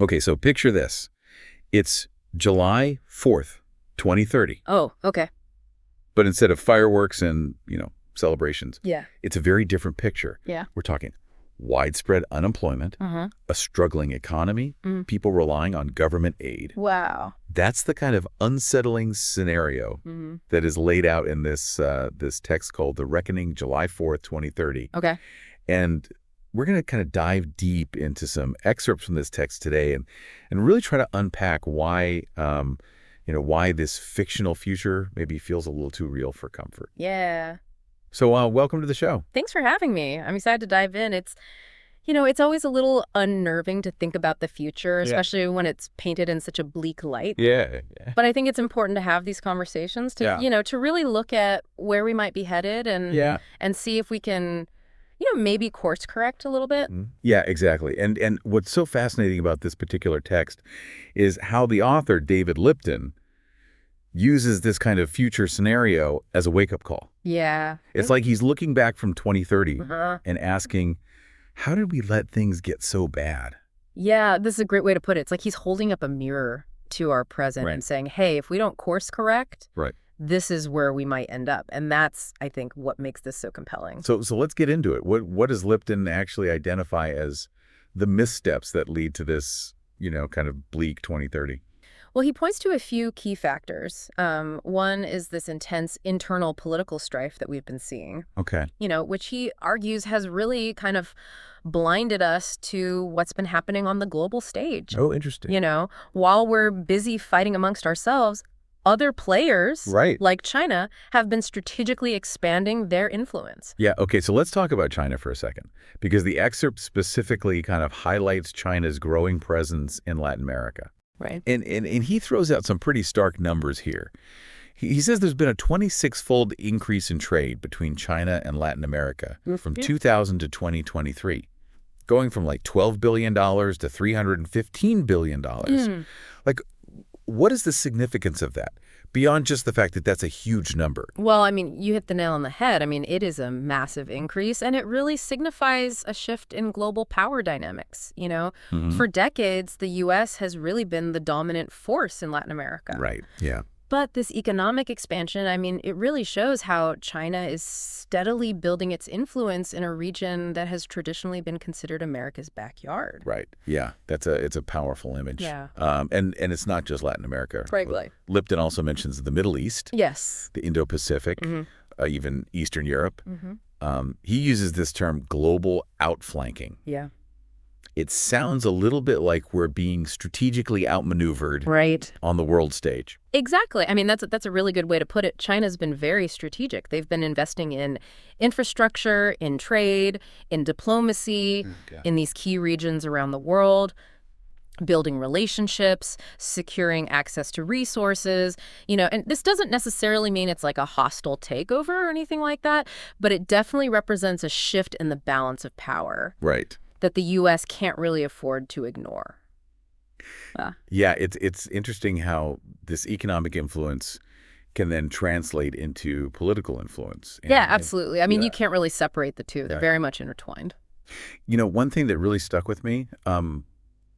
Okay, so picture this. It's July 4th, 2030. Oh, okay. But instead of fireworks and, celebrations, Yeah. it's a very different picture. Yeah. We're talking widespread unemployment, Uh-huh. a struggling economy, people relying on government aid. Wow. That's the kind of unsettling scenario that is laid out in this text called The Reckoning, July 4th, 2030. Okay. And we're going to kind of dive deep into some excerpts from this text today and really try to unpack why, why this fictional future maybe feels a little too real for comfort. Yeah. So welcome to the show. Thanks for having me. I'm excited to dive in. It's always a little unnerving to think about the future, especially when it's painted in such a bleak light. Yeah. But I think it's important to have these conversations to, to really look at where we might be headed and see if we can, maybe course correct a little bit. Yeah, exactly. And what's so fascinating about this particular text is how the author, David Lipton, uses this kind of future scenario as a wake-up call. Yeah. It's like he's looking back from 2030 and asking, how did we let things get so bad? Yeah, this is a great way to put it. It's like he's holding up a mirror to our present and saying, hey, if we don't course correct, this is where we might end up. And that's, I think, what makes this so compelling. So let's get into it. What does Lipton actually identify as the missteps that lead to this, kind of bleak 2030? Well, he points to a few key factors. One is this intense internal political strife that we've been seeing. Okay. Which he argues has really kind of blinded us to what's been happening on the global stage. Oh, interesting. While we're busy fighting amongst ourselves, other players, like China, have been strategically expanding their influence. Yeah, okay, so let's talk about China for a second, because the excerpt specifically kind of highlights China's growing presence in Latin America. Right. And he throws out some pretty stark numbers here. He says there's been a 26-fold increase in trade between China and Latin America from 2000 to 2023, going from like $12 billion to $315 billion. Like, what is the significance of that? Beyond just the fact that that's a huge number. Well, I mean, you hit the nail on the head. I mean, it is a massive increase, and it really signifies a shift in global power dynamics. For decades, the U.S. has really been the dominant force in Latin America. Right, yeah. But this economic expansion, I mean, it really shows how China is steadily building its influence in a region that has traditionally been considered America's backyard. Right. Yeah. It's a powerful image. Yeah. And it's not just Latin America. Right. Lipton also mentions the Middle East. Yes. The Indo-Pacific, even Eastern Europe. He uses this term global outflanking. Yeah. It sounds a little bit like we're being strategically outmaneuvered on the world stage. Exactly. I mean, that's a really good way to put it. China's been very strategic. They've been investing in infrastructure, in trade, in diplomacy, in these key regions around the world, building relationships, securing access to resources, and this doesn't necessarily mean it's like a hostile takeover or anything like that, but it definitely represents a shift in the balance of power. Right. That the U.S. can't really afford to ignore. Yeah, it's interesting how this economic influence can then translate into political influence. Yeah, absolutely. I mean, you can't really separate the two. They're very much intertwined. One thing that really stuck with me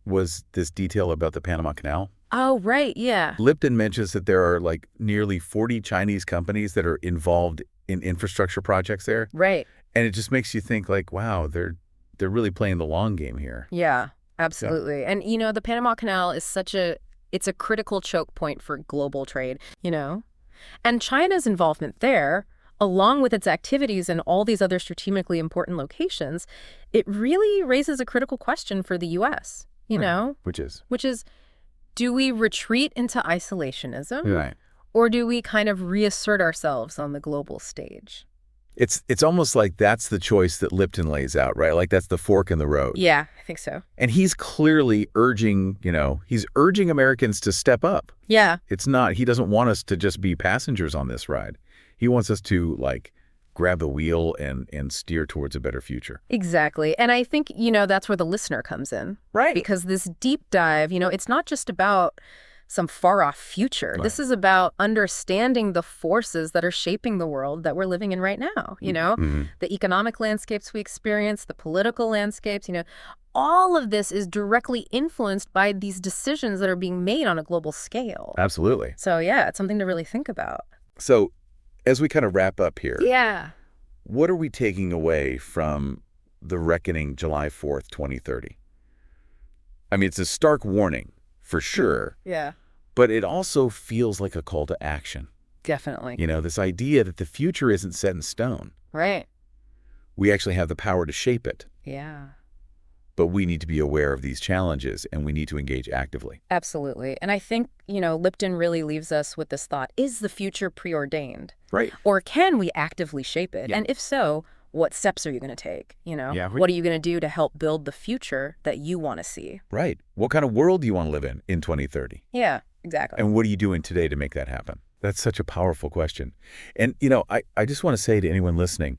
was this detail about the Panama Canal. Oh, right, yeah. Lipton mentions that there are like nearly 40 Chinese companies that are involved in infrastructure projects there. Right. And it just makes you think like, wow, they're really playing the long game here. Yeah, absolutely. Yeah. And, the Panama Canal is it's a critical choke point for global trade, And China's involvement there, along with its activities in all these other strategically important locations, it really raises a critical question for the U.S., Which is, do we retreat into isolationism? Right. Or do we kind of reassert ourselves on the global stage? It's almost like that's the choice that Lipton lays out, right? Like that's the fork in the road. Yeah, I think so. And he's clearly urging Americans to step up. Yeah. He doesn't want us to just be passengers on this ride. He wants us to grab the wheel and steer towards a better future. Exactly. And I think, that's where the listener comes in. Right. Because this deep dive, it's not just about some far-off future. Right. This is about understanding the forces that are shaping the world that we're living in right now, the economic landscapes we experience, the political landscapes, all of this is directly influenced by these decisions that are being made on a global scale. Absolutely. So yeah, it's something to really think about. So as we kind of wrap up here, Yeah. what are we taking away from the reckoning July 4th, 2030? I mean, it's a stark warning, for sure, Yeah. but it also feels like a call to action. Definitely. This idea that the future isn't set in stone. Right. We actually have the power to shape it, Yeah. but we need to be aware of these challenges and we need to engage actively. Absolutely. And I think, Lipton really leaves us with this thought, is the future preordained? Right. Or can we actively shape it? Yeah. And if so, what steps are you going to take? Yeah, What are you going to do to help build the future that you want to see? Right. What kind of world do you want to live in 2030? Yeah, exactly. And what are you doing today to make that happen? That's such a powerful question. And, I just want to say to anyone listening,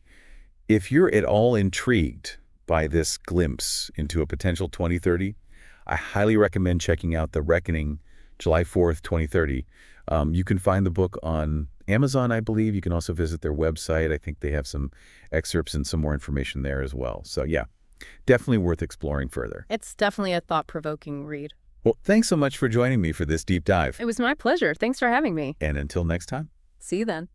if you're at all intrigued by this glimpse into a potential 2030, I highly recommend checking out The Reckoning, July 4th, 2030. You can find the book on Amazon, I believe. You can also visit their website. I think they have some excerpts and some more information there as well. So yeah, definitely worth exploring further. It's definitely a thought-provoking read. Well, thanks so much for joining me for this deep dive. It was my pleasure. Thanks for having me. And until next time. See you then.